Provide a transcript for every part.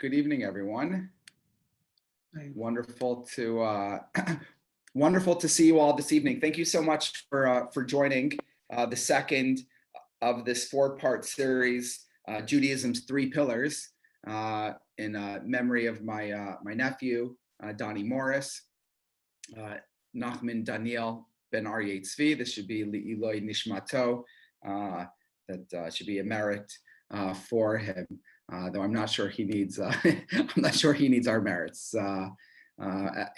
Good evening, everyone. Hi. Wonderful to wonderful to see you all this evening. Thank you so much for joining the second of this four-part series, Judaism's Three Pillars, in memory of my nephew, Donny Morris, Nachman Daniel Ben Aryeh Tzvi. This should be Li'iloi Nishmato. That should be a merit for him. Though I'm not sure he needs. I'm not sure he needs our merits.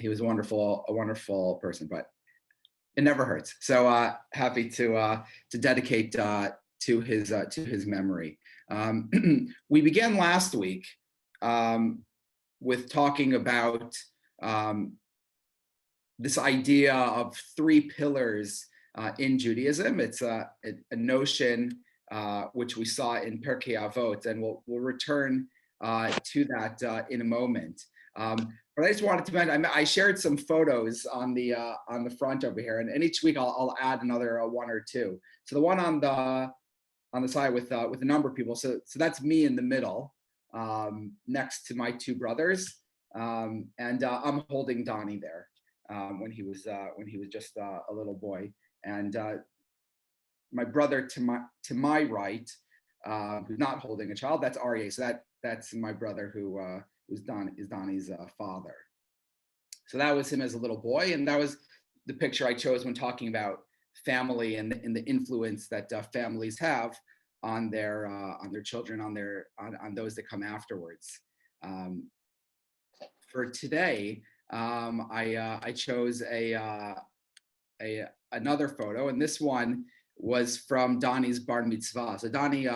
He was a wonderful person, but it never hurts. So happy to dedicate to his memory. We began last week with talking about this idea of three pillars in Judaism. It's a notion which we saw in Pirke Abot, and we'll return to that in a moment. But I just wanted to mention, I shared some photos on the front over here, and each week I'll add another one or two. So the one on the side with a number of people. So that's me in the middle, next to my two brothers, and I'm holding Donny there when he was just a little boy, and my brother to my right, who's not holding a child, that's Aryeh. So that's my brother who is Donny's father. So that was him as a little boy, and that was the picture I chose when talking about family and the influence that families have on their children, on those that come afterwards. For today, I chose another photo, and this one was from Donny's bar mitzvah. So Donny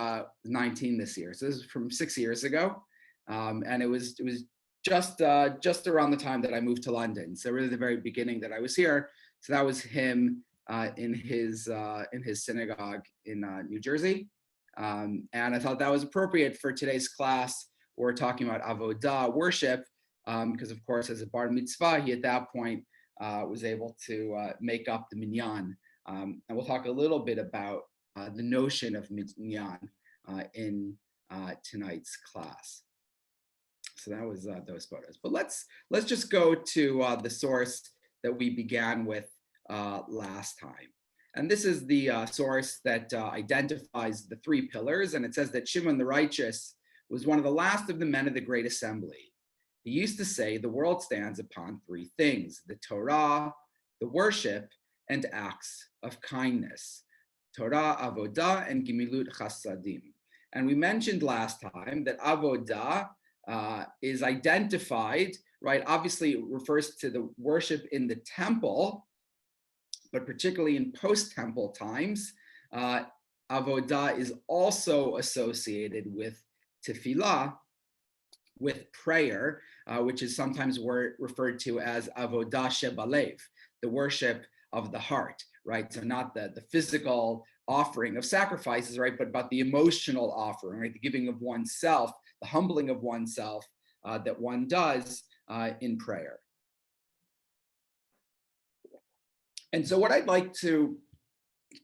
19 this year. So this is from 6 years ago, and it was just around the time that I moved to London. So really the very beginning that I was here. So that was him in his synagogue in New Jersey, and I thought that was appropriate for today's class. We're talking about avodah, worship, because of course as a bar mitzvah, he at that point was able to make up the minyan. And we'll talk a little bit about the notion of minyan in tonight's class. So that was those photos. But let's just go to the source that we began with last time. And this is the source that identifies the three pillars. And it says that Shimon the righteous was one of the last of the men of the great assembly. He used to say the world stands upon three things: the Torah, the worship, and acts of kindness. Torah, avodah, and gimilut chasadim. And we mentioned last time that avodah is identified, right? Obviously, it refers to the worship in the temple, but particularly in post-temple times, avodah is also associated with tefillah, with prayer, which is sometimes referred to as avodah shebalev, the worship of the heart, right? So not the physical offering of sacrifices, right? But the emotional offering, right? The giving of oneself, the humbling of oneself that one does in prayer. And so what I'd like to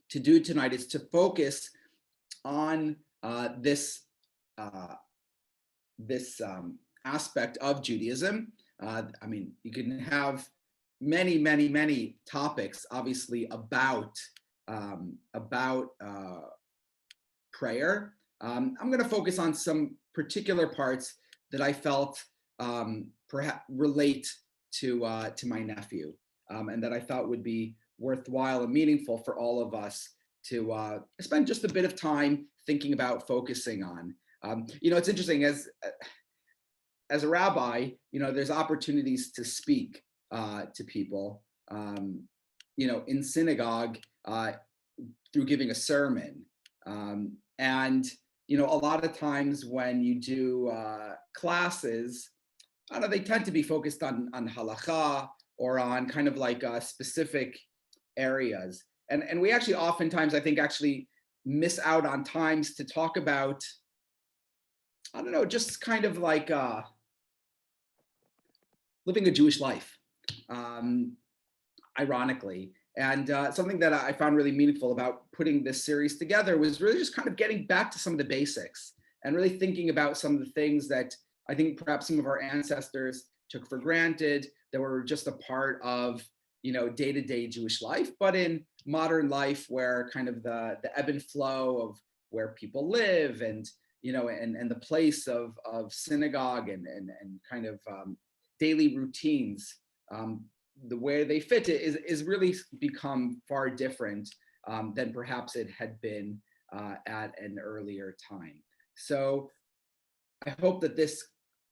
do tonight is to focus on this aspect of Judaism. I mean, you can have many topics, obviously, about prayer. I'm going to focus on some particular parts that I felt perhaps relate to my nephew, and that I thought would be worthwhile and meaningful for all of us to spend just a bit of time thinking about, focusing on. It's interesting, as a rabbi, there's opportunities to speak to people, in synagogue, through giving a sermon. And, a lot of times when you do classes, they tend to be focused on halakha or on kind of like specific areas. And we actually oftentimes, I think, actually miss out on times to talk about, just kind of like living a Jewish life, ironically. And something that I found really meaningful about putting this series together was really just kind of getting back to some of the basics and really thinking about some of the things that I think perhaps some of our ancestors took for granted that were just a part of, day-to-day Jewish life. But in modern life, where kind of the ebb and flow of where people live, and and the place of synagogue and kind of daily routines, the way they fit it is really become far different than perhaps it had been at an earlier time. So I hope that this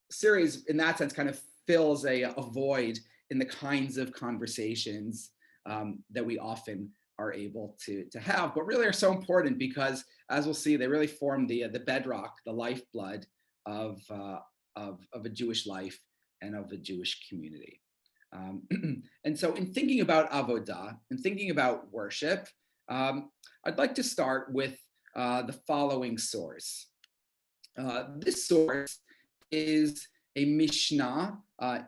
series, in that sense, kind of fills a void in the kinds of conversations that we often are able to have, but really are so important because, as we'll see, they really form the bedrock, the lifeblood of a Jewish life and of a Jewish community. And so, in thinking about avodah and thinking about worship, I'd like to start with the following source. This source is a Mishnah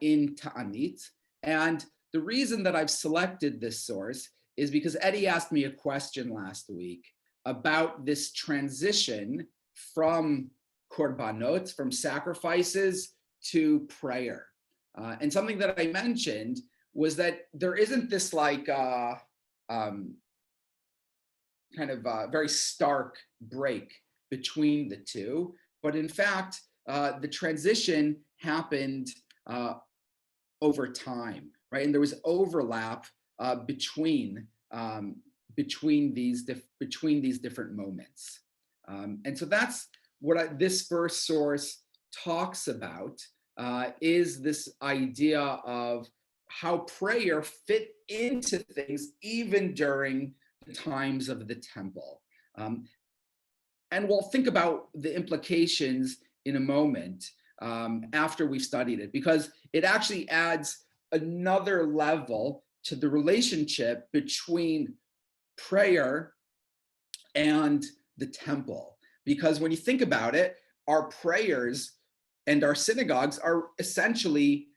in Ta'anit, and the reason that I've selected this source is because Eddie asked me a question last week about this transition from korbanot, from sacrifices, to prayer. And something that I mentioned was that there isn't this kind of very stark break between the two, but in fact, the transition happened over time, right? And there was overlap between these different moments, and so that's what this first source talks about, is this idea of how prayer fit into things even during the times of the temple. And we'll think about the implications in a moment after we've studied it, because it actually adds another level to the relationship between prayer and the temple. Because when you think about it, our prayers and our synagogues are essentially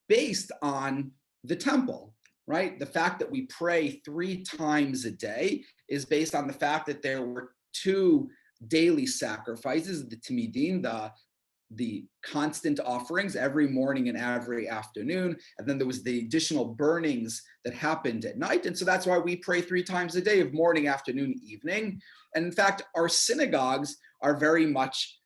based on the temple, right? The fact that we pray 3 times a day is based on the fact that there were 2 daily sacrifices, the timidin, the constant offerings every morning and every afternoon, and then there was the additional burnings that happened at night. And so that's why we pray 3 times a day, of morning, afternoon, evening. And in fact, our synagogues are very much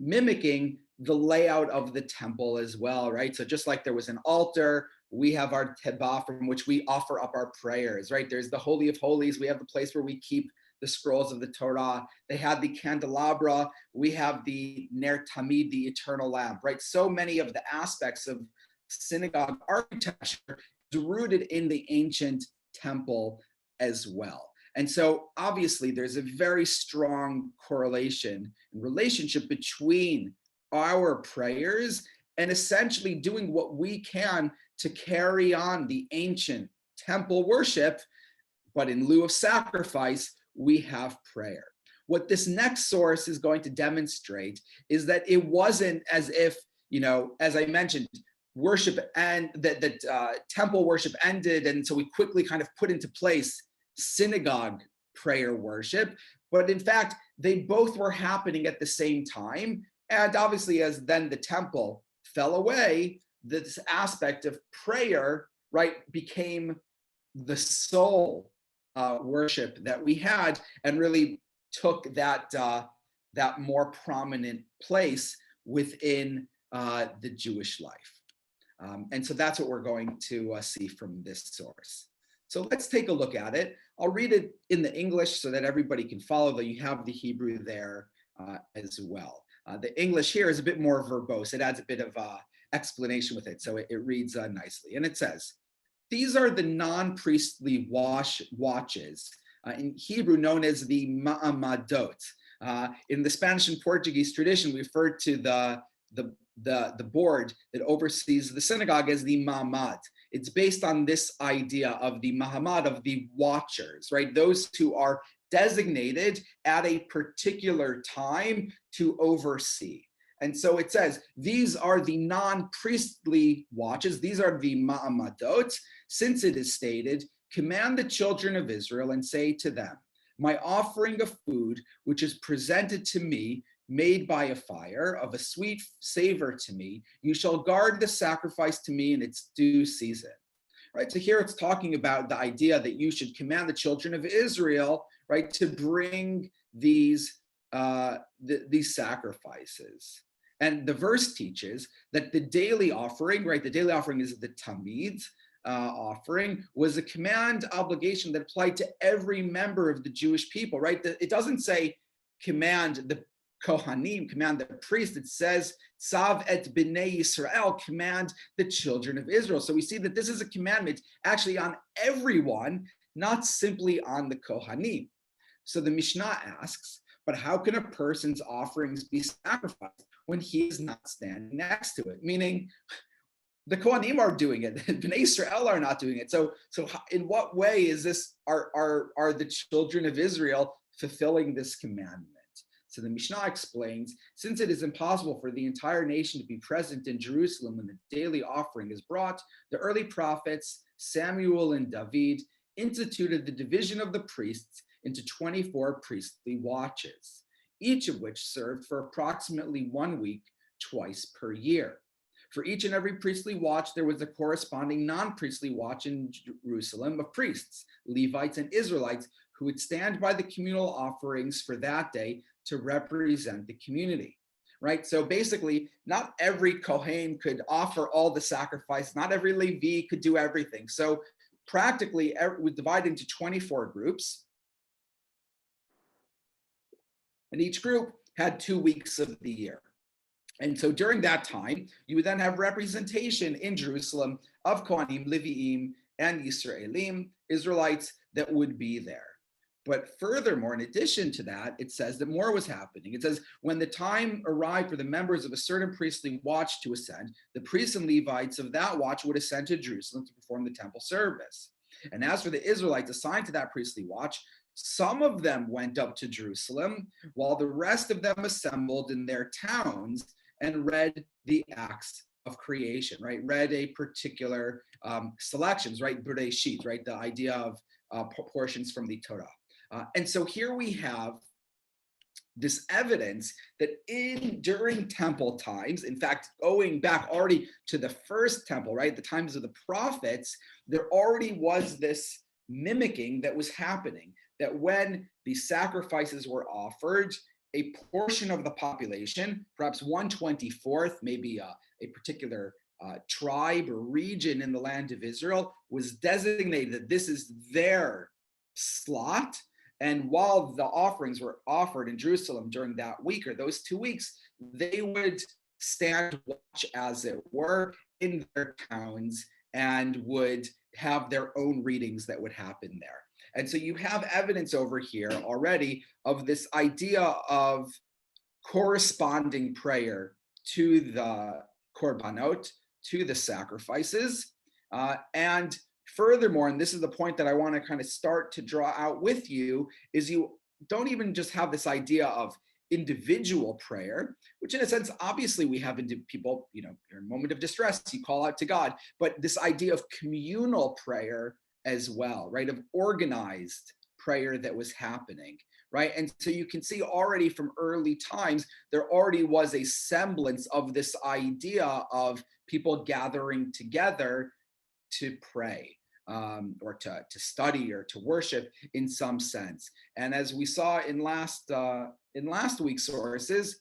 mimicking the layout of the temple as well, right? So just like there was an altar, we have our teba from which we offer up our prayers, right? There's the Holy of Holies. We have the place where we keep the scrolls of the Torah. They had the candelabra. We have the Ner Tamid, the eternal lamp, right? So many of the aspects of synagogue architecture is rooted in the ancient temple as well. And so obviously there's a very strong correlation and relationship between our prayers and essentially doing what we can to carry on the ancient temple worship, but in lieu of sacrifice, we have prayer. What this next source is going to demonstrate is that it wasn't as if, as I mentioned, worship and that temple worship ended, and so we quickly kind of put into place synagogue prayer worship. But in fact, they both were happening at the same time. And obviously, as then the temple fell away, this aspect of prayer, right, became the sole worship that we had, and really took that more prominent place within the Jewish life. And so that's what we're going to see from this source. So let's take a look at it. I'll read it in the English so that everybody can follow, though you have the Hebrew there as well. The English here is a bit more verbose. It adds a bit of explanation with it, so it reads nicely. And it says, these are the non-priestly watches, in Hebrew known as the ma'amadot. In the Spanish and Portuguese tradition, we refer to the board that oversees the synagogue as the ma'amad. It's based on this idea of the mahamad, of the watchers, right? Those who are designated at a particular time to oversee. And so it says, these are the non-priestly watches, these are the ma'amadot, since it is stated, command the children of Israel and say to them, my offering of food, which is presented to me, made by a fire of a sweet savor to me. You shall guard the sacrifice to me in its due season. Right, so here it's talking about the idea that you should command the children of Israel, right, to bring these sacrifices. And the verse teaches that the daily offering, right, the daily offering is the tamid offering, was a command obligation that applied to every member of the Jewish people, right? It doesn't say command the Kohanim, command the priest. It says, Tzav et bnei Yisrael, command the children of Israel. So we see that this is a commandment actually on everyone, not simply on the Kohanim. So the Mishnah asks, but how can a person's offerings be sacrificed when he is not standing next to it? Meaning, the Kohanim are doing it, Bnei Israel are not doing it. So in what way is this, are the children of Israel fulfilling this commandment? So the Mishnah explains, since it is impossible for the entire nation to be present in Jerusalem when the daily offering is brought, the early prophets, Samuel and David, instituted the division of the priests into 24 priestly watches, each of which served for approximately 1 week, twice per year. For each and every priestly watch, there was a corresponding non-priestly watch in Jerusalem of priests, Levites, and Israelites who would stand by the communal offerings for that day to represent the community, right? So basically, not every Kohen could offer all the sacrifice, not every Levi could do everything. So practically, it was divided into 24 groups, and each group had 2 weeks of the year. And so during that time, you would then have representation in Jerusalem of Kohanim, Leviim, and Yisraelim, Israelites that would be there. But furthermore, in addition to that, it says that more was happening. It says, when the time arrived for the members of a certain priestly watch to ascend, the priests and Levites of that watch would ascend to Jerusalem to perform the temple service. And as for the Israelites assigned to that priestly watch, some of them went up to Jerusalem, while the rest of them assembled in their towns and read the acts of creation, right? Read a particular selections, right? Bereshit, right? The idea of portions from the Torah. And so here we have this evidence that during temple times, in fact, going back already to the first temple, right? The times of the prophets, there already was this mimicking that was happening, that when the sacrifices were offered, a portion of the population, perhaps 1/24th, maybe a particular tribe or region in the land of Israel, was designated that this is their slot. And while the offerings were offered in Jerusalem during that week or those 2 weeks, they would stand watch, as it were, in their towns and would have their own readings that would happen there. And so you have evidence over here already of this idea of corresponding prayer to the korbanot, to the sacrifices. And furthermore, and this is the point that I want to kind of start to draw out with you, is you don't even just have this idea of individual prayer, which in a sense, obviously we have people, you're in a moment of distress, you call out to God, but this idea of communal prayer as well, right? Of organized prayer that was happening, right? And so you can see already from early times, there already was a semblance of this idea of people gathering together to pray, or to study or to worship in some sense. And as we saw in last week's sources,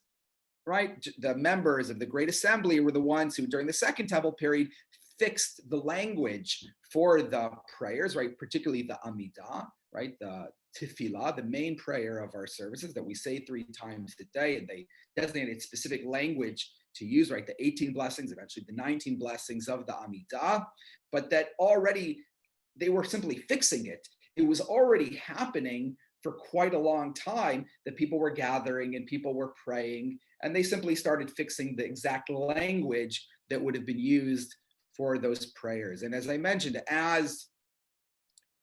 right, the members of the Great Assembly were the ones who, during the Second Temple period, fixed the language for the prayers, right, particularly the Amidah, right, the Tefillah, the main prayer of our services that we say 3 times a day, and they designated specific language to use, right, the 18 blessings, eventually the 19 blessings of the Amidah, but that already they were simply fixing it. It was already happening for quite a long time that people were gathering and people were praying, and they simply started fixing the exact language that would have been used for those prayers. And as I mentioned, as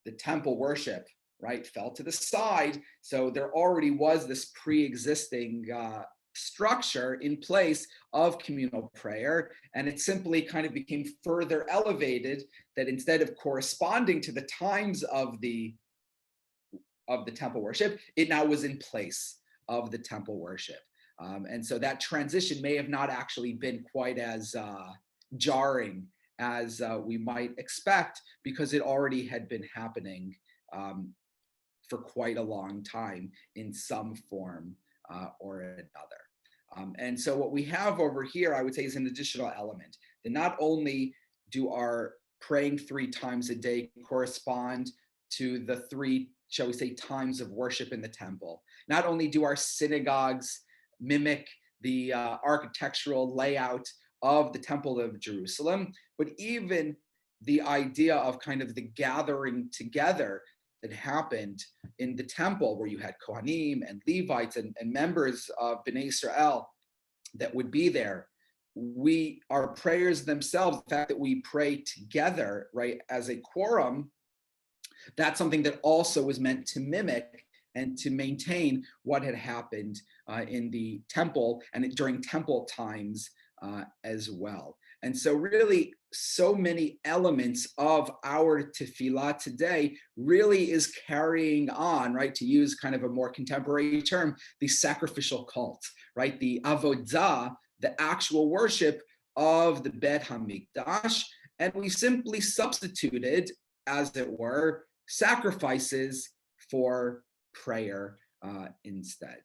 the temple worship, right, fell to the side, so there already was this pre-existing structure in place of communal prayer, and it simply kind of became further elevated, that instead of corresponding to the times of the temple worship, it now was in place of the temple worship. And so that transition may have not actually been quite as jarring as we might expect, because it already had been happening for quite a long time in some form or another. And so what we have over here, I would say, is an additional element, that not only do our praying 3 times a day correspond to the 3, shall we say, times of worship in the temple, not only do our synagogues mimic the architectural layout of the Temple of Jerusalem, but even the idea of kind of the gathering together that happened in the temple, where you had Kohanim and Levites and members of Bnei Israel that would be there. Our prayers themselves, the fact that we pray together, right, as a quorum, that's something that also was meant to mimic and to maintain what had happened in the temple and during temple times as well. And so really, so many elements of our tefillah today really is carrying on, right, to use kind of a more contemporary term, the sacrificial cult, right, the avodah, the actual worship of the Bet HaMikdash. And we simply substituted, as it were, sacrifices for prayer instead.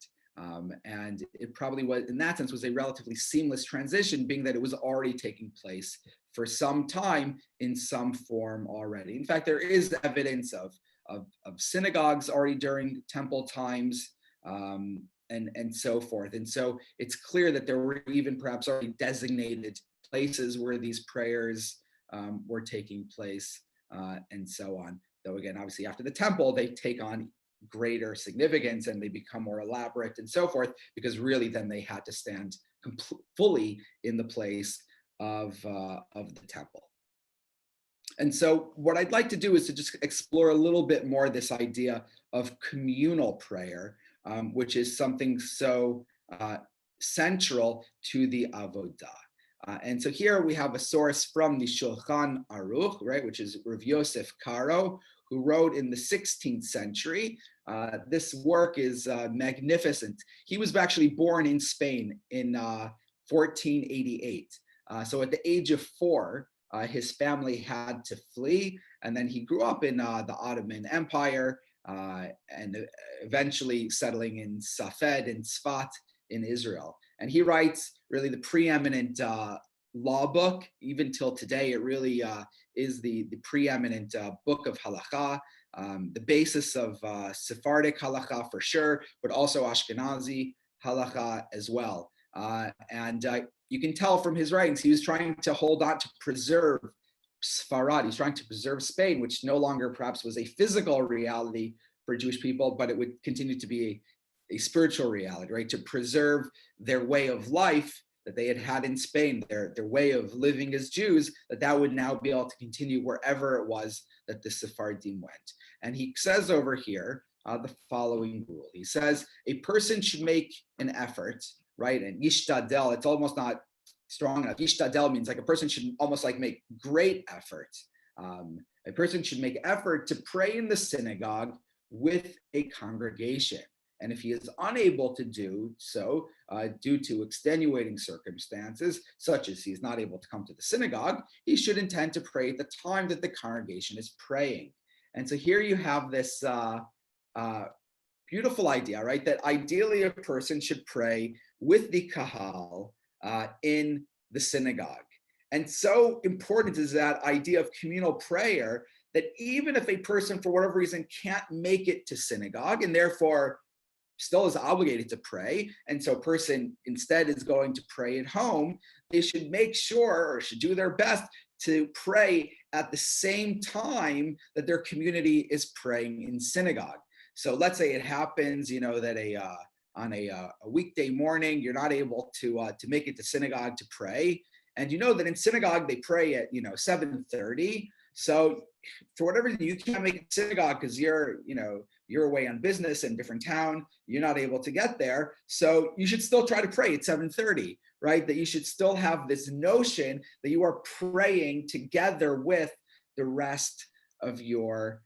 And it probably was, in that sense, was a relatively seamless transition, being that it was already taking place for some time in some form already. In fact, there is evidence of synagogues already during temple times, and so forth. And so it's clear that there were even perhaps already designated places where these prayers were taking place, and so on. Though again, obviously after the temple, they take on greater significance and they become more elaborate and so forth, because really then they had to stand fully in the place of the temple. And so what I'd like to do is to just explore a little bit more this idea of communal prayer, which is something so central to the avodah. And so here we have a source from the Shulchan Aruch, right, which is Rav Yosef Karo, who wrote in the 16th century. This work is magnificent. He was actually born in Spain in 1488. So at the age of 4, his family had to flee, and then he grew up in the Ottoman Empire, and eventually settling in Safed and Tzfat in Israel. And he writes really the preeminent law book. Even till today, it really is the preeminent book of halakha, the basis of Sephardic halakha for sure, but also Ashkenazi halakha as well. And you can tell from his writings, he was trying to hold on to preserve Sfarad. He's trying to preserve Spain, which no longer perhaps was a physical reality for Jewish people, but it would continue to be a spiritual reality, right? To preserve their way of life that they had in Spain, their way of living as Jews, that would now be able to continue wherever it was that the Sephardim went. And he says over here the following rule. He says, a person should make an effort, right? And yishtadel, it's almost not strong enough. Yishtadel means like a person should almost like make great effort. A person should make effort to pray in the synagogue with a congregation. And if he is unable to do so due to extenuating circumstances, such as he is not able to come to the synagogue, he should intend to pray at the time that the congregation is praying. And so here you have this beautiful idea, right? That ideally a person should pray with the kahal in the synagogue. And so important is that idea of communal prayer, that even if a person, for whatever reason, can't make it to synagogue and therefore still is obligated to pray, and so a person instead is going to pray at home, they should make sure, or should do their best to pray at the same time that their community is praying in synagogue. So let's say it happens, that on a weekday morning, you're not able to make it to synagogue to pray, and you know that in synagogue they pray at 7:30. So for whatever reason, you can't make it to synagogue because you're away on business in a different town, you're not able to get there. So you should still try to pray at 7:30, right? That you should still have this notion that you are praying together with the rest of your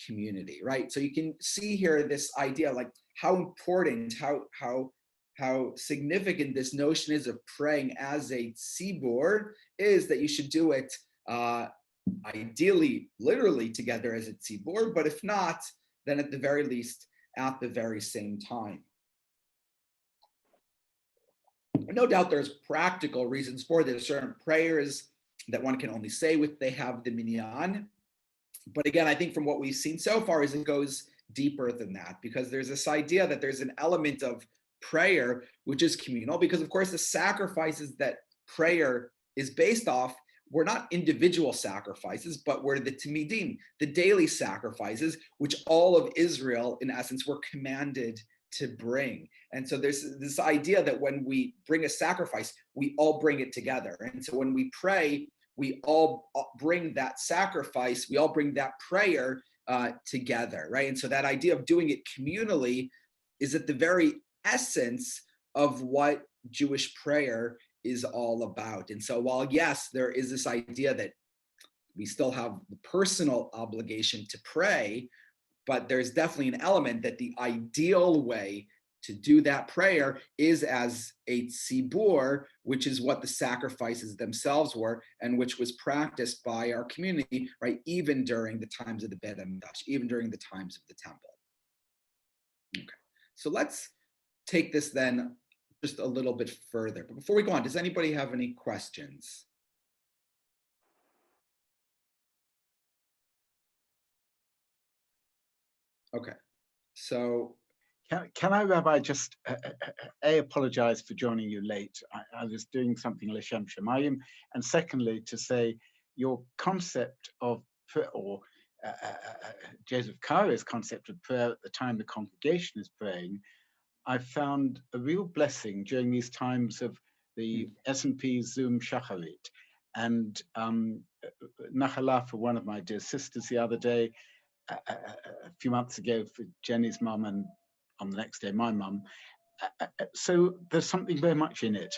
community, right? So you can see here this idea, like how important, how how significant this notion is of praying as a tzibur is that you should do it ideally, literally together as a tzibur, but if not, then at the very least, at the very same time. No doubt there's practical reasons for this. Certain prayers that one can only say with they have the minyan. But again, I think from what we've seen so far is it goes deeper than that, because there's this idea that there's an element of prayer which is communal, because of course the sacrifices that prayer is based off were not individual sacrifices, but were the timidim, the daily sacrifices, which all of Israel, in essence, were commanded to bring. And so there's this idea that when we bring a sacrifice, we all bring it together. And so when we pray, we all bring that sacrifice, we all bring that prayer together, right? And so that idea of doing it communally is at the very essence of what Jewish prayer is all about. And so while yes, there is this idea that we still have the personal obligation to pray, but there's definitely an element that the ideal way to do that prayer is as a tzibur, which is what the sacrifices themselves were, and which was practiced by our community, right? Even during the times of the Beit HaMikdash, even during the times of the temple. Okay, so let's take this then just a little bit further. But before we go on, does anybody have any questions? Okay, so. Can I, Rabbi, just apologize for joining you late? I was doing something L'Shem Shemayim, and secondly, to say your concept of prayer, or Joseph Caro's concept of prayer at the time the congregation is praying, I found a real blessing during these times of the S&P Zoom Shacharit. And Nachala for one of my dear sisters the other day, a few months ago for Jenny's mum, and on the next day my mum. So there's something very much in it.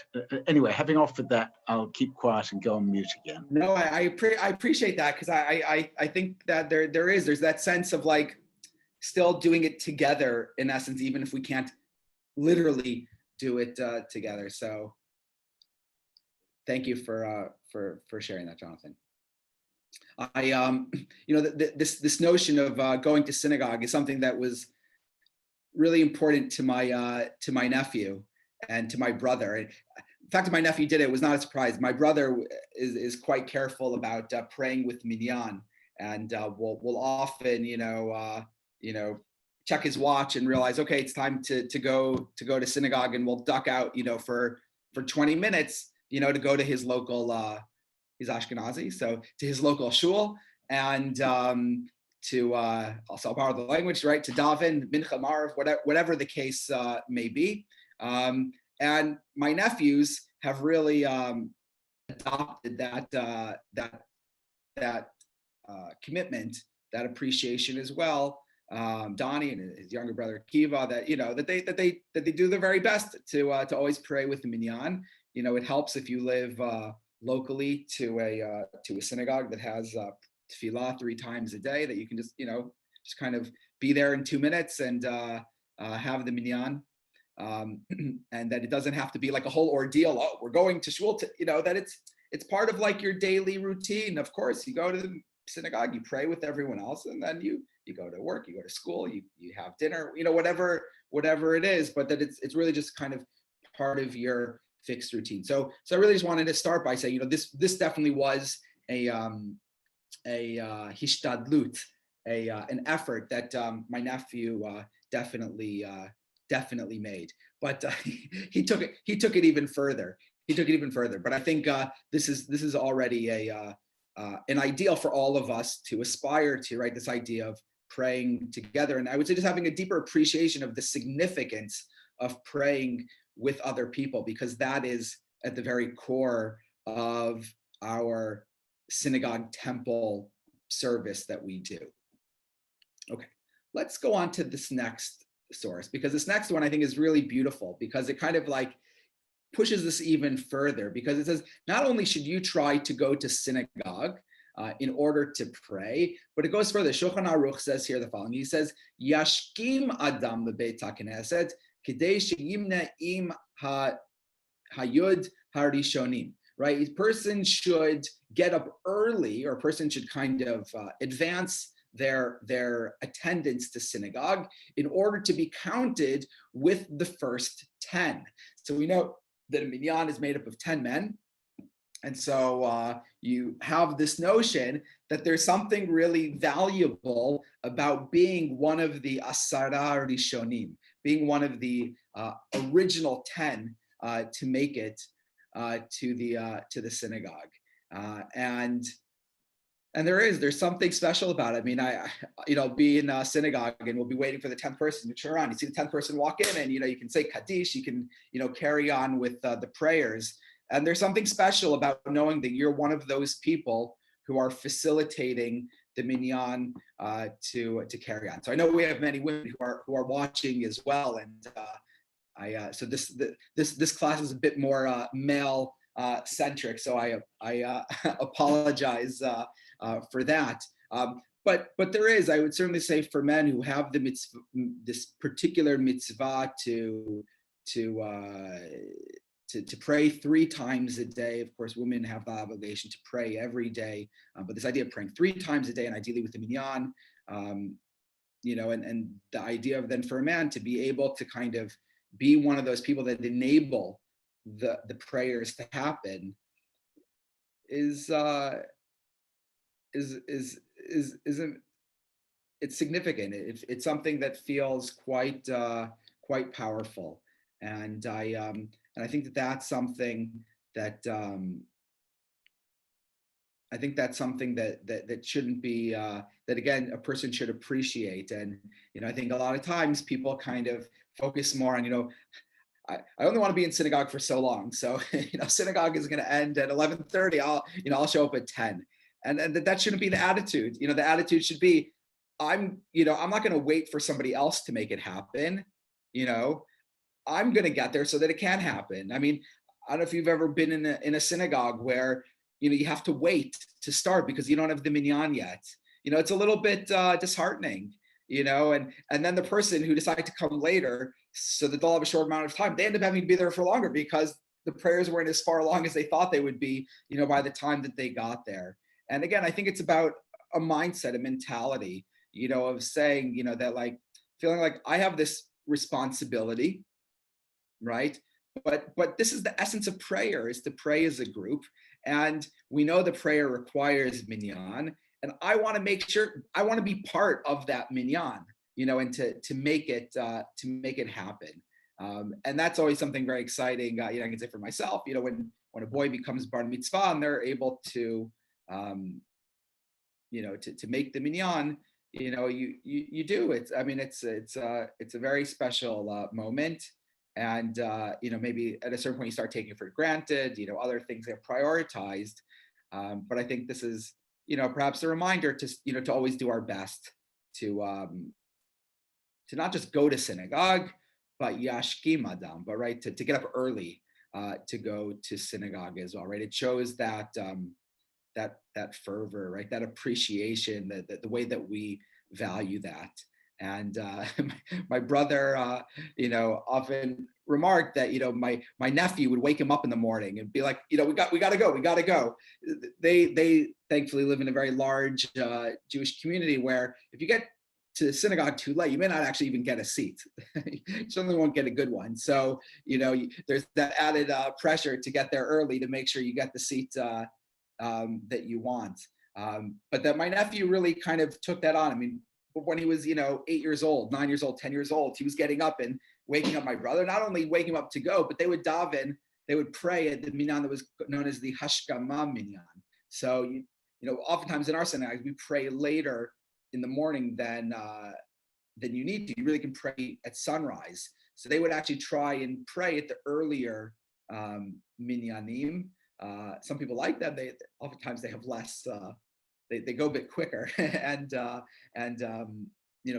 Anyway, having offered that, I'll keep quiet and go on mute again. No, I appreciate that, because I think that there's that sense of like still doing it together in essence, even if we can't literally do it together. So thank you for sharing that, Jonathan. This notion of going to synagogue is something that was really important to my nephew and to my brother. In fact, my nephew did it. It was not a surprise. My brother is quite careful about praying with minyan, and will often check his watch and realize, okay, it's time to go to synagogue, and we'll duck out for 20 minutes to go to his local he's Ashkenazi, so to his local shul, and to also borrow the language, right, to daven, mincha, marv, whatever the case may be. And my nephews have really adopted that commitment, that appreciation as well. Donny and his younger brother Kiva, that they do their very best to always pray with the minyan. It helps if you live locally to a synagogue that has tefillah 3 times a day, that you can just kind of be there in 2 minutes and have the minyan, and that it doesn't have to be like a whole ordeal. Oh, we're going to shul, that it's part of like your daily routine. Of course, you go to the synagogue, you pray with everyone else, and then you go to work, you go to school, you have dinner, whatever it is, but that it's really just kind of part of your fixed routine. So I really just wanted to start by saying, this definitely was a hishtadlut, an effort that my nephew definitely made. But he took it even further. But I think this is already an ideal for all of us to aspire to, right? This idea of praying together, and I would say just having a deeper appreciation of the significance of praying with other people, because that is at the very core of our synagogue temple service that we do. Okay, let's go on to this next source, because this next one I think is really beautiful, because it kind of like pushes this even further, because it says not only should you try to go to synagogue in order to pray, but it goes further. Shulchan Aruch says here the following. He says, Yashkim Adam lebeit HaKnesset Kidei sheyimna im hayud harishonim. Right? A person should get up early, or a person should kind of advance their attendance to synagogue in order to be counted with the first 10. So we know that a minyan is made up of 10 men. And so you have this notion that there's something really valuable about being one of the asara rishonim, being one of the original 10 to make it to the synagogue, and there's something special about it. I mean, I be in a synagogue and we'll be waiting for the 10th person to turn around. You see the 10th person walk in, and you can say Kaddish, you can carry on with the prayers. And there's something special about knowing that you're one of those people who are facilitating the minyan to carry on. So I know we have many women who are watching as well, and so this class is a bit more male centric. So I apologize for that. But there is, I would certainly say, for men who have the mitzvah, this particular mitzvah to pray 3 times a day. Of course, women have the obligation to pray every day, but this idea of praying 3 times a day, and ideally with the minyan, and the idea of then for a man to be able to kind of be one of those people that enable the prayers to happen it's significant. It's something that feels quite powerful, and I think that's something that that shouldn't be that, again, a person should appreciate. And I think a lot of times people kind of focus more on I only want to be in synagogue for so long, so synagogue is going to end at 11:30. I'll show up at 10, and that shouldn't be the attitude. The attitude should be, I'm not going to wait for somebody else to make it happen. I'm going to get there so that it can happen. I mean, I don't know if you've ever been in a synagogue where you have to wait to start because you don't have the minyan yet. It's a little bit disheartening. And then the person who decided to come later so that they'll have a short amount of time, they end up having to be there for longer because the prayers weren't as far along as they thought they would be, by the time that they got there. And again, I think it's about a mindset, a mentality, of saying, that like feeling like I have this responsibility, right? But this is the essence of prayer, is to pray as a group. And we know the prayer requires minyan. And I want to make sure, I want to be part of that minyan, and to make it happen. And that's always something very exciting. I can say for myself, when a boy becomes bar mitzvah and they're able to make the minyan, you do it. I mean, it's a very special moment. And maybe at a certain point you start taking it for granted. Other things get prioritized. But I think this is perhaps a reminder to to always do our best to not just go to synagogue, but yashkim adam, but right to get up early to go to synagogue as well, right? It shows that that fervor, right? That appreciation, the way that we value that. And my brother, often remarked that my nephew would wake him up in the morning and be like, we got to go. They thankfully live in a very large Jewish community where if you get to the synagogue too late, you may not actually even get a seat. You certainly won't get a good one. So there's that added pressure to get there early to make sure you get the seat that you want. But that my nephew really kind of took that on. I mean, when he was 8 years old, 9 years old, 10 years old, he was getting up and waking up my brother, not only waking him up to go, but they would daven, they would pray at the minyan that was known as the hashkama minyan. So oftentimes in our synagogue we pray later in the morning than you need to. You really can pray at sunrise. So they would actually try and pray at the earlier minyanim. Some people like that. Oftentimes they have less. They go a bit quicker, and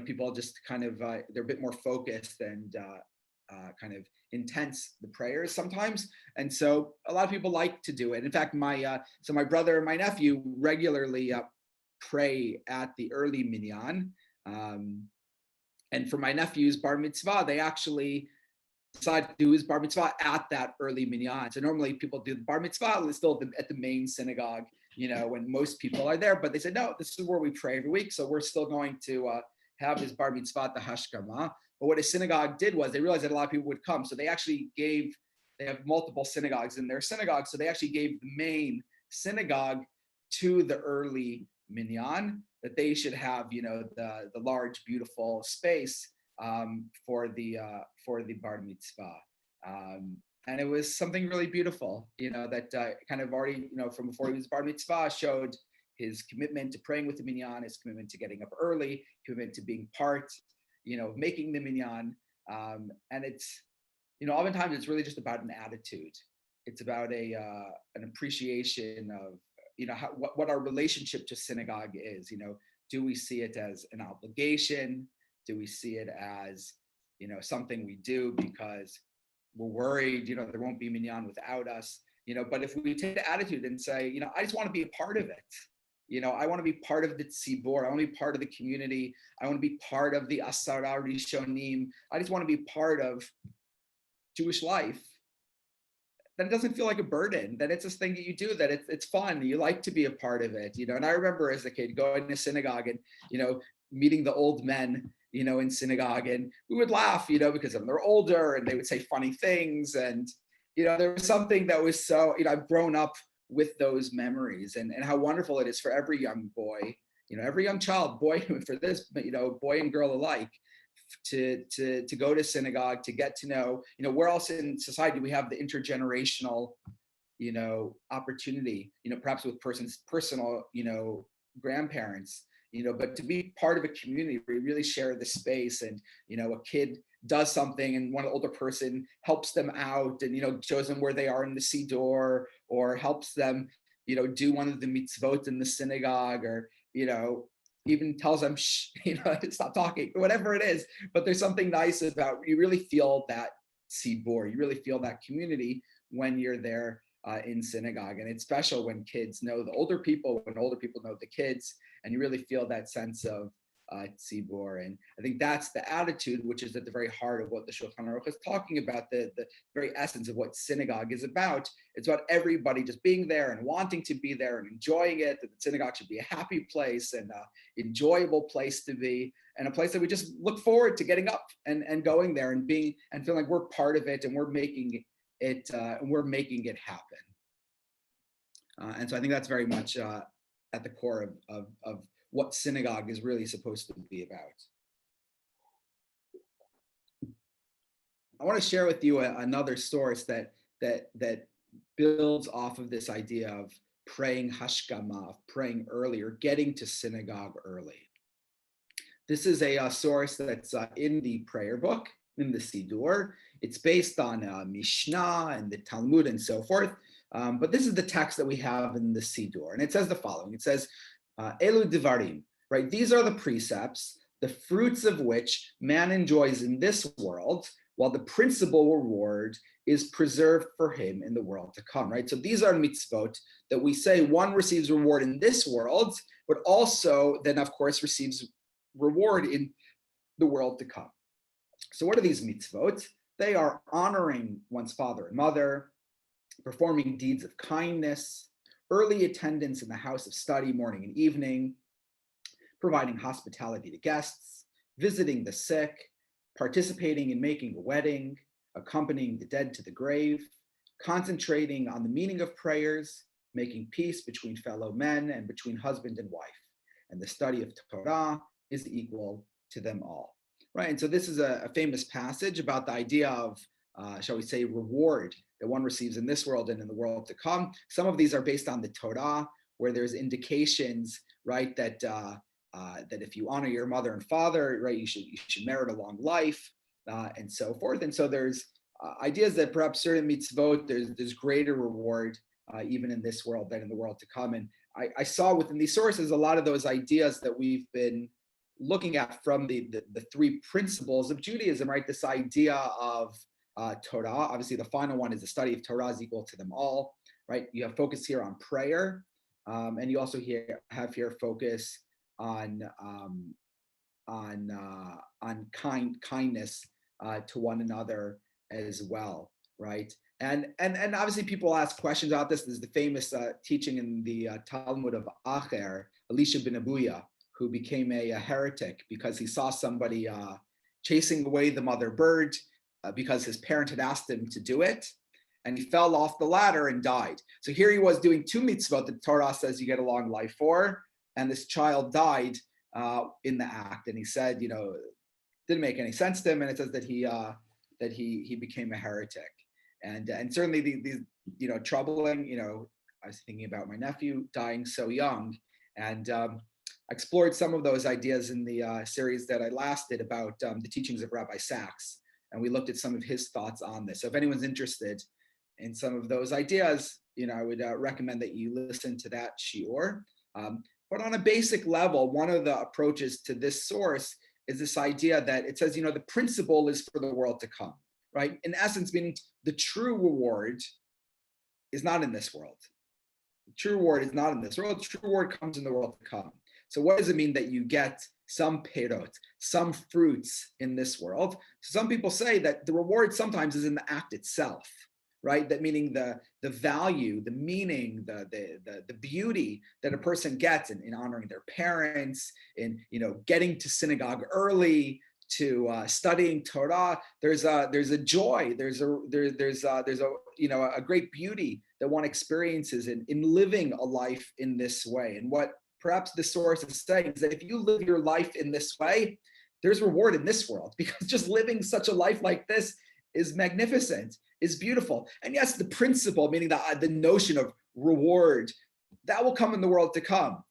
people just kind of they're a bit more focused and kind of intense, the prayers sometimes. And so a lot of people like to do it. In fact, my brother and my nephew regularly pray at the early minyan. And for my nephew's bar mitzvah, they actually decide to do his bar mitzvah at that early minyan. So normally people do the bar mitzvah still at the main synagogue, when most people are there. But they said, no, this is where we pray every week. So we're still going to have his bar mitzvah at the hashkama. But what a synagogue did was they realized that a lot of people would come. So they have multiple synagogues in their synagogue. So they actually gave the main synagogue to the early minyan, that they should have, the large, beautiful space for the bar mitzvah. And it was something really beautiful, that kind of already, from before he was bar mitzvah, showed his commitment to praying with the minyan, his commitment to getting up early, commitment to being part, of making the minyan. And it's, oftentimes it's really just about an attitude. It's about an appreciation of, what our relationship to synagogue is. Do we see it as an obligation? Do we see it as, something we do because we're worried, there won't be minyan without us, but if we take the attitude and say, I just want to be a part of it. I want to be part of the tzibor. I want to be part of the community. I want to be part of the Asara Rishonim. I just want to be part of Jewish life. Then it doesn't feel like a burden. That it's this thing that you do, that it's fun. You like to be a part of it, And I remember as a kid going to synagogue and, meeting the old men, in synagogue, and we would laugh, because they're older and they would say funny things. And, there was something that was so, I've grown up with those memories and how wonderful it is for every young boy, every young child, boy, for this, boy and girl alike, to go to synagogue, to get to know, where else in society do we have the intergenerational, opportunity, perhaps with personal, grandparents, but to be part of a community where you really share the space and, a kid does something and one older person helps them out and, shows them where they are in the siddur, or helps them, do one of the mitzvot in the synagogue, or, even tells them, shh, stop talking, whatever it is. But there's something nice about, you really feel that siddur, you really feel that community when you're there in synagogue. And it's special when kids know the older people, when older people know the kids, and you really feel that sense of tzibur. And I think that's the attitude, which is at the very heart of what the Shulchan Aruch is talking about, the very essence of what synagogue is about. It's about everybody just being there and wanting to be there and enjoying it, that the synagogue should be a happy place and enjoyable place to be, and a place that we just look forward to getting up and going there and being and feeling like we're part of it and we're making it happen. And so I think that's very much at the core of what synagogue is really supposed to be about. I want to share with you another source that builds off of this idea of praying hashkama, of praying early, or getting to synagogue early. This is a source that's in the prayer book, in the Siddur. It's based on Mishnah and the Talmud and so forth. But this is the text that we have in the Siddur. And it says the following. It says, Elu Divarim, right? These are the precepts, the fruits of which man enjoys in this world, while the principal reward is preserved for him in the world to come, right? So these are mitzvot that we say one receives reward in this world, but also then, of course, receives reward in the world to come. So what are these mitzvot? They are honoring one's father and mother, performing deeds of kindness, early attendance in the house of study morning and evening, providing hospitality to guests, visiting the sick, participating in making a wedding, accompanying the dead to the grave, concentrating on the meaning of prayers, making peace between fellow men and between husband and wife. And the study of Torah is equal to them all. Right, and so this is a famous passage about the idea of, shall we say, reward that one receives in this world and in the world to come. Some of these are based on the Torah, where there's indications, right, that that if you honor your mother and father, right, you should merit a long life, and so forth. And so there's ideas that perhaps certain mitzvot, there's greater reward even in this world than in the world to come. And I saw within these sources a lot of those ideas that we've been looking at from the three principles of Judaism, right? This idea of Torah. Obviously, the final one is the study of Torah is equal to them all, right? You have focus here on prayer, and you also have here focus on kindness to one another as well, right? And obviously people ask questions about this. There's the famous teaching in the Talmud of Acher, Elisha ben Abuya, who became a heretic because he saw somebody chasing away the mother bird because his parent had asked him to do it. And he fell off the ladder and died. So here he was doing two mitzvot that the Torah says you get a long life for, and this child died in the act. And he said, didn't make any sense to him, and it says that he became a heretic. And certainly these troubling. I was thinking about my nephew dying so young, and I explored some of those ideas in the series that I last did about the teachings of Rabbi Sachs, and we looked at some of his thoughts on this. So if anyone's interested in some of those ideas, I would recommend that you listen to that shiur. But on a basic level, one of the approaches to this source is this idea that it says, the principle is for the world to come, right? In essence, meaning the true reward is not in this world. The true reward is not in this world. The true reward comes in the world to come. So what does it mean that you get some perot, some fruits in this world? So some people say that the reward sometimes is in the act itself, right? That meaning the value, the meaning, the beauty that a person gets in honoring their parents, in getting to synagogue early, to studying Torah. There's a joy. There's a great beauty that one experiences in living a life in this way. And what perhaps the source is saying is that if you live your life in this way, there's reward in this world, because just living such a life like this is magnificent, is beautiful. And yes, the principle, meaning the notion of reward, that will come in the world to come.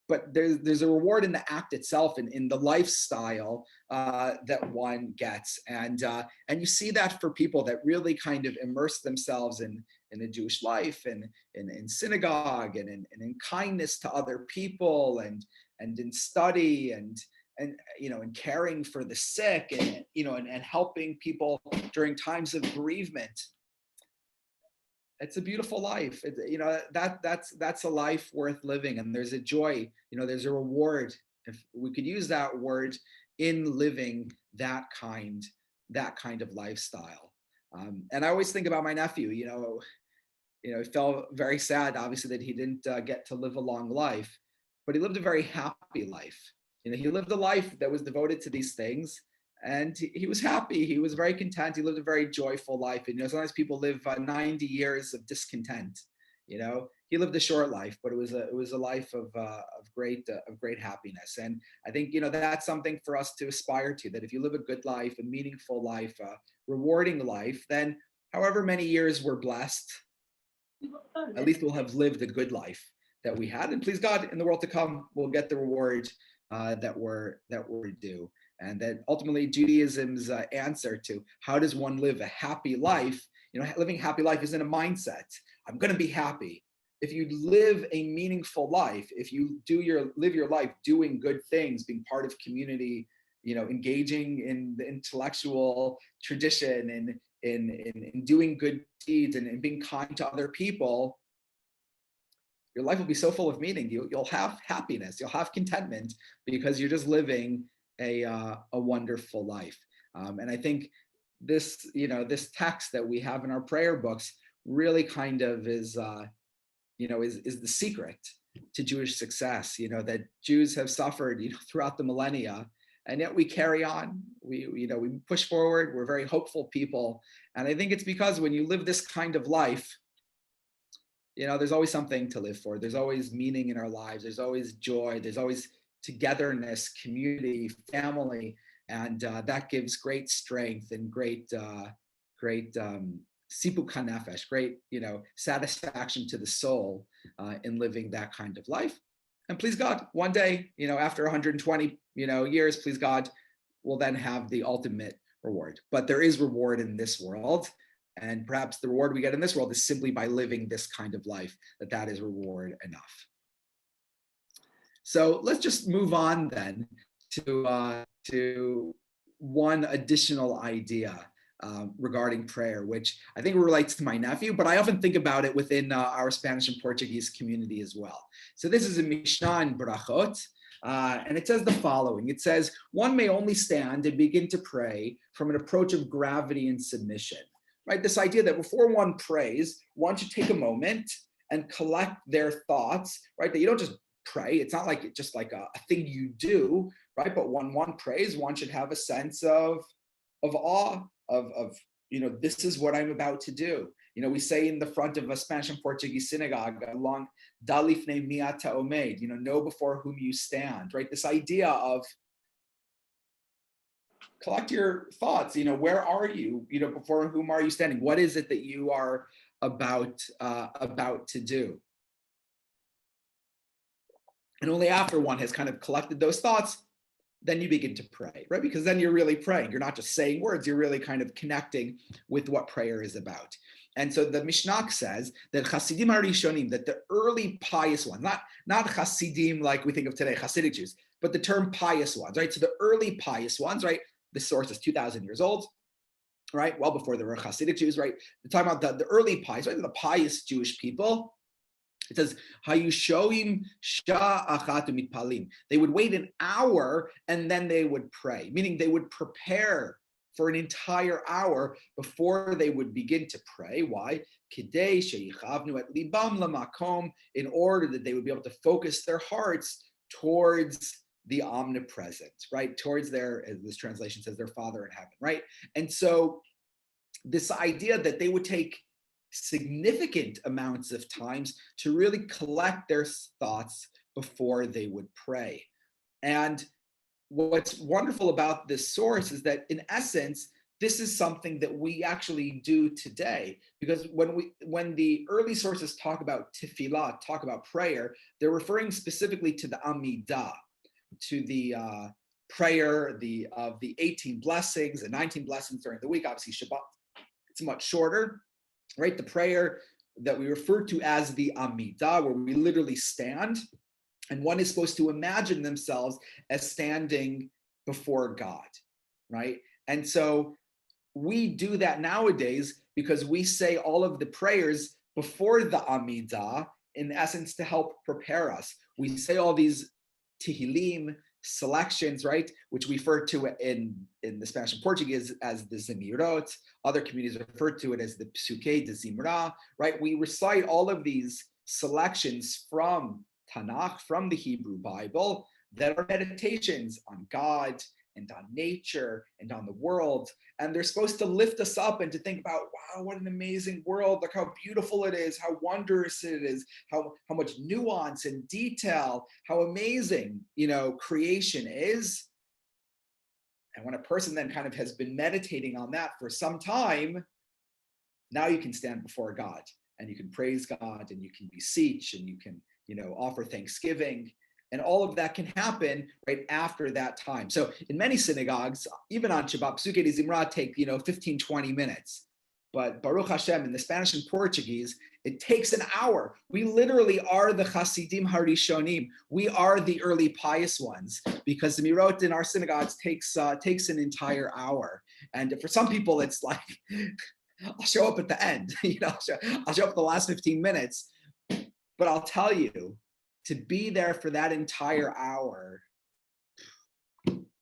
But there's a reward in the act itself and in the lifestyle that one gets. And you see that for people that really kind of immerse themselves in the Jewish life and in synagogue and in kindness to other people and in study and in caring for the sick and helping people during times of bereavement. It's a beautiful life. That's a life worth living, and there's a joy. There's a reward, if we could use that word, in living that kind of lifestyle. And I always think about my nephew. He felt very sad, obviously, that he didn't get to live a long life, but he lived a very happy life. He lived a life that was devoted to these things, and he was happy. He was very content. He lived a very joyful life. And sometimes people live 90 years of discontent. He lived a short life, but it was a life of great happiness. And I think that's something for us to aspire to. That if you live a good life, a meaningful life, a rewarding life, then however many years we're blessed, at least we'll have lived a good life that we had. And please God, in the world to come, we'll get the reward that we're due. And that ultimately Judaism's answer to how does one live a happy life, living a happy life isn't a mindset. I'm going to be happy. If you live a meaningful life, if you live your life doing good things, being part of community, engaging in the intellectual tradition and in doing good deeds and being kind to other people, your life will be so full of meaning. You'll have happiness, you'll have contentment, because you're just living a wonderful life. And I think this text that we have in our prayer books really kind of is the secret to Jewish success. That Jews have suffered throughout the millennia, and yet we carry on. We push forward. We're very hopeful people, and I think it's because when you live this kind of life, there's always something to live for. There's always meaning in our lives. There's always joy. There's always togetherness, community, family, and that gives great strength and great sipuk hanefesh, great satisfaction to the soul in living that kind of life. And please God, one day, after 120 years, please God, we'll then have the ultimate reward. But there is reward in this world, and perhaps the reward we get in this world is simply by living this kind of life. That is reward enough. So let's just move on then to one additional idea regarding prayer, which I think relates to my nephew, but I often think about it within our Spanish and Portuguese community as well. So this is a Mishnah in Brachot, And it says the following. It says, one may only stand and begin to pray from an approach of gravity and submission, right? This idea that before one prays, one should take a moment and collect their thoughts, right? That you don't just pray. It's not like just like a thing you do, right? But when one prays, one should have a sense of awe, of this is what I'm about to do. We say in the front of a Spanish and Portuguese synagogue along Dalifne miata omed, know before whom you stand, right? This idea of collect your thoughts, where are you, before whom are you standing? What is it that you are about to do? And only after one has kind of collected those thoughts, then you begin to pray, right? Because then you're really praying. You're not just saying words, you're really kind of connecting with what prayer is about. And so the Mishnah says that Hasidim Harishonim, that the early pious ones, not Hasidim like we think of today, Hasidic Jews, but the term pious ones, right? So the early pious ones, right? This source is 2,000 years old, right? Well before there were Hasidic Jews, right? They're talking about the early pious, right? The pious Jewish people. It says, Hayushoim sha'achat mitpalim. They would wait an hour and then they would pray, meaning they would prepare for an entire hour before they would begin to pray. Why? Kidei sheyichavnu et libam lamakom, in order that they would be able to focus their hearts towards the omnipresent, right? Towards their, as this translation says, their Father in heaven, right? And so this idea that they would take significant amounts of times to really collect their thoughts before they would pray. And what's wonderful about this source is that in essence, this is something that we actually do today, because when the early sources talk about tefillah, talk about prayer, they're referring specifically to the Amidah, to the prayer of the 18 blessings and 19 blessings during the week. Obviously Shabbat, it's much shorter, right? The prayer that we refer to as the Amidah, where we literally stand, and one is supposed to imagine themselves as standing before God, right? And so we do that nowadays because we say all of the prayers before the Amidah, in essence, to help prepare us. We say all these Tehillim selections, right, which we refer to in the Spanish and Portuguese as the Zemirot. Other communities refer to it as the Psuke de Zimra, right? We recite all of these selections from Tanakh, from the Hebrew Bible, that are meditations on God and on nature and on the world. And they're supposed to lift us up and to think about, wow, what an amazing world. Look how beautiful it is, how wondrous it is, how much nuance and detail, how amazing, creation is. And when a person then kind of has been meditating on that for some time, now you can stand before God and you can praise God and you can beseech and you can, offer thanksgiving. And all of that can happen right after that time. So in many synagogues, even on Shabbat, Psuke de Zimra take, 15, 20 minutes. But Baruch Hashem, in the Spanish and Portuguese, it takes an hour. We literally are the Hasidim Harishonim. We are the early pious ones, because the Mirot in our synagogues takes an entire hour. And for some people, it's like, I'll show up at the end. I'll show up the last 15 minutes. But I'll tell you, to be there for that entire hour,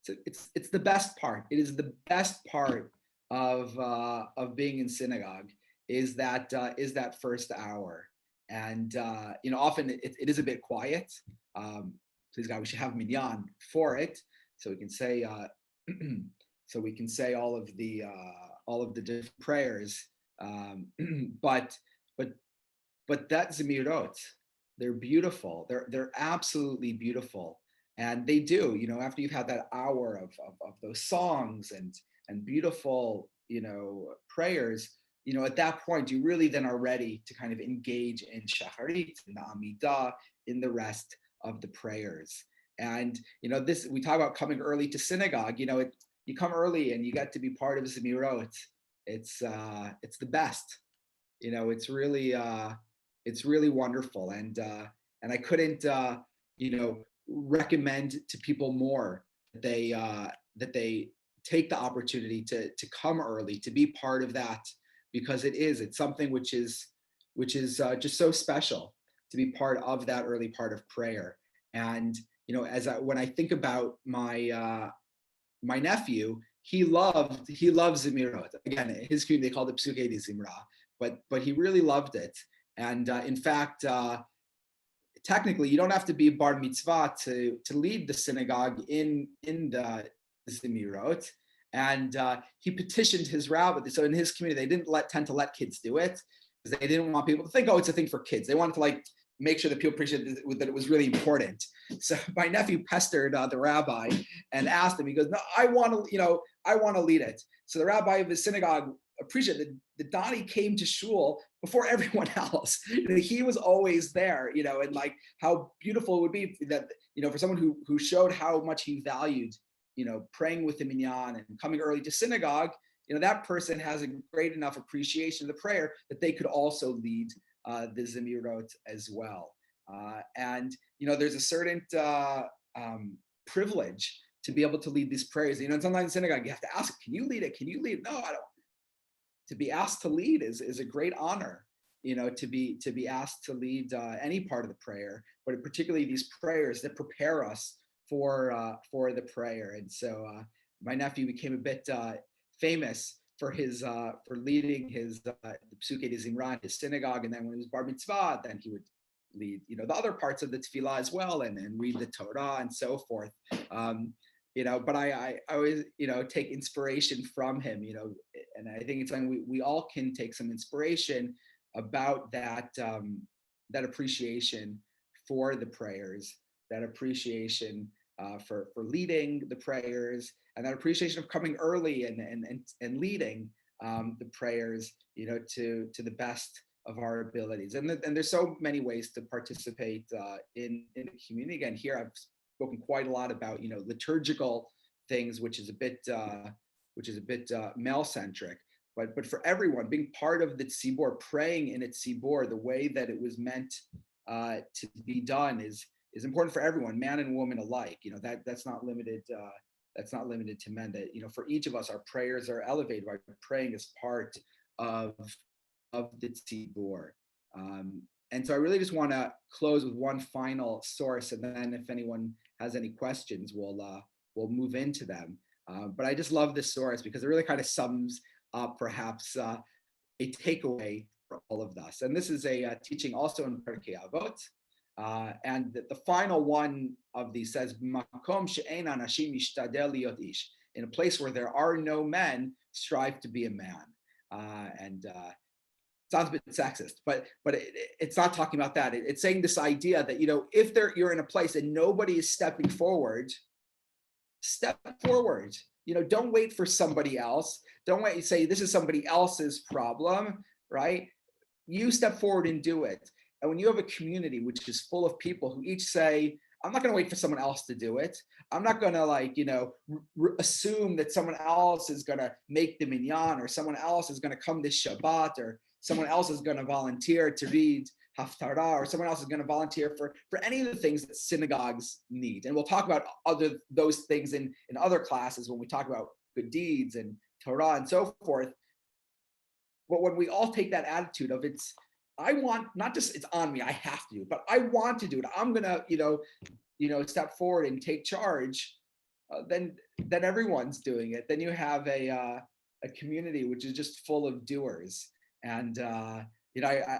it's the best part. It is the best part of being in synagogue, is that first hour. And often it is a bit quiet. Please God, we should have minyan for it, so we can say all of the different prayers. But that Zemirot, they're beautiful. They're absolutely beautiful. And they do, after you've had that hour of those songs and beautiful, prayers, at that point, you really then are ready to kind of engage in Shacharit, in the Amidah, in the rest of the prayers. And, this, we talk about coming early to synagogue, you come early and you get to be part of Zemirot. It's the best, it's really wonderful. And I couldn't, recommend to people more that they take the opportunity to come early, to be part of that, because it's something which is just so special to be part of that early part of prayer. And when I think about my nephew, he loves Zemirot. Again, his community, they called it Psuke de Zimra, but he really loved it. And in fact, technically, you don't have to be a bar mitzvah to lead the synagogue in the Zemirot. And he petitioned his rabbi. So in his community, they didn't tend to let kids do it because they didn't want people to think, oh, it's a thing for kids. They wanted to make sure that people appreciated that it was really important. So my nephew pestered the rabbi and asked him. He goes, "No, I want to lead it." So the rabbi of his synagogue appreciated that Donny came to shul before everyone else. He was always there, and how beautiful it would be that for someone who showed how much he valued praying with the minyan and coming early to synagogue. That person has a great enough appreciation of the prayer that they could also lead the Zemirot as well. And there's a certain privilege to be able to lead these prayers. Sometimes in synagogue, you have to ask, can you lead it? Can you lead it? No, I don't. To be asked to lead is a great honor, to be asked to lead any part of the prayer, but particularly these prayers that prepare us for the prayer. And so my nephew became a bit famous for leading his the Psuke de Zimra, his synagogue, and then when he was bar mitzvah, then he would lead the other parts of the tefillah as well, and read the Torah and so forth. But I always take inspiration from him, and I think it's something we all can take some inspiration about that appreciation for the prayers, that appreciation for leading the prayers, and that appreciation of coming early and leading the prayers, to the best of our abilities. And there's so many ways to participate in the community. Again, here I've spoken quite a lot about liturgical things, which is a bit male centric. But for everyone, being part of the tzibor, praying in a tzibor the way that it was meant to be done is important for everyone, man and woman alike. That's not limited. That's not limited to men. That for each of us, our prayers are elevated by praying as part of the tzibor. And so I really just want to close with one final source, and then if anyone has any questions, we'll move into them. But I just love this source because it really kind of sums up perhaps a takeaway for all of us. And this is a teaching also in Pirke Abot. And the final one of these says, "Makom she'ein anashim yishtadel liot ish." In a place where there are no men, strive to be a man. And sounds a bit sexist, but it's not talking about that. It's saying this idea that if you're in a place and nobody is stepping forward, step forward. Don't wait for somebody else. Don't wait and say this is somebody else's problem, right? You step forward and do it. And when you have a community which is full of people who each say, I'm not going to wait for someone else to do it. I'm not going to assume that someone else is going to make the minyan, or someone else is going to come this Shabbat, or someone else is going to volunteer to read Haftarah, or someone else is going to volunteer for any of the things that synagogues need. And we'll talk about those things in other classes when we talk about good deeds and Torah and so forth. But when we all take that attitude of I want, not just it's on me, I have to do it, but I want to do it. I'm going to, step forward and take charge. Then everyone's doing it. Then you have a community which is just full of doers. And, I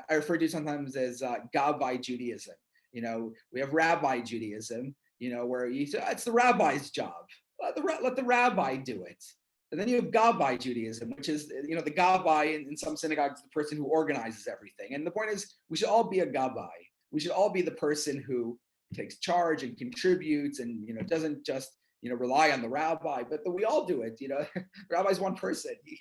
refer to it sometimes as Gabbai Judaism. We have Rabbi Judaism, where you say, it's the rabbi's job. Let the rabbi do it. And then you have Gabbai Judaism, which is, the Gabbai in some synagogues, the person who organizes everything. And the point is, we should all be a Gabbai. We should all be the person who takes charge and contributes and, doesn't just, rely on the rabbi, but we all do it. The rabbi's one person. He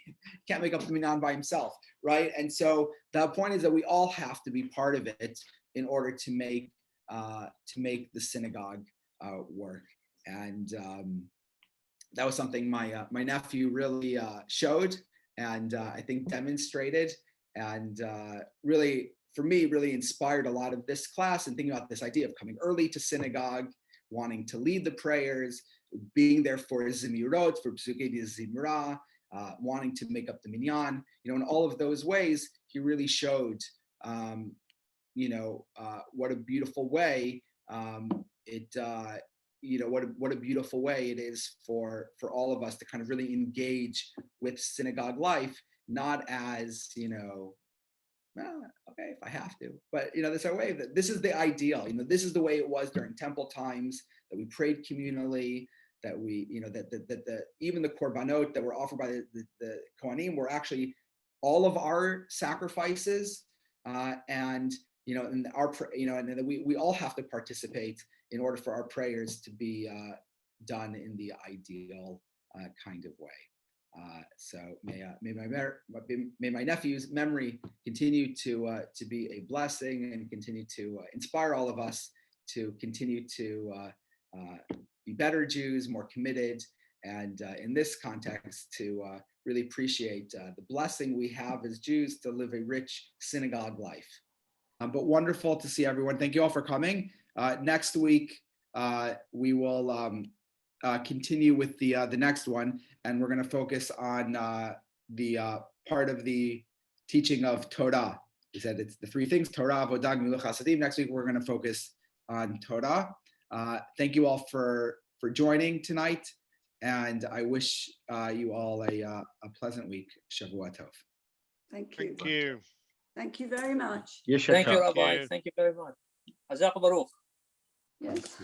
can't make up the minyan by himself, right? And so the point is that we all have to be part of it in order to make the synagogue work. And that was something my nephew really showed and I think demonstrated, and really, for me, really inspired a lot of this class and thinking about this idea of coming early to synagogue, wanting to lead the prayers, being there for Zemirot, for Psuke de Zimra, wanting to make up the minyan. In all of those ways, he really showed, what a beautiful way it what a beautiful way it is for all of us to kind of really engage with synagogue life, not as, okay, if I have to, but there's a way that this is the ideal. This is the way it was during temple times, that we prayed communally, that we, that even the korbanot that were offered by the Kohanim were actually all of our sacrifices, and our, and we all have to participate in order for our prayers to be done in the ideal kind of way. So may my nephew's memory continue to be a blessing, and continue to inspire all of us to continue to be better Jews, more committed, and in this context to really appreciate the blessing we have as Jews to live a rich synagogue life. But wonderful to see everyone. Thank you all for coming. Next week we will continue with the next one, and we're going to focus on the part of the teaching of Torah. We said it's the three things: Torah, Avodah, Gemilut Chasadim. Next week we're going to focus on Torah. Thank you all for joining tonight, and I wish you all a pleasant week. Shavua Tov. Thank you. Thank you. Thank you very much. Yes, Thank you, Shakar. Rabbi. Thank you very much. Hazak Baruch. Yes.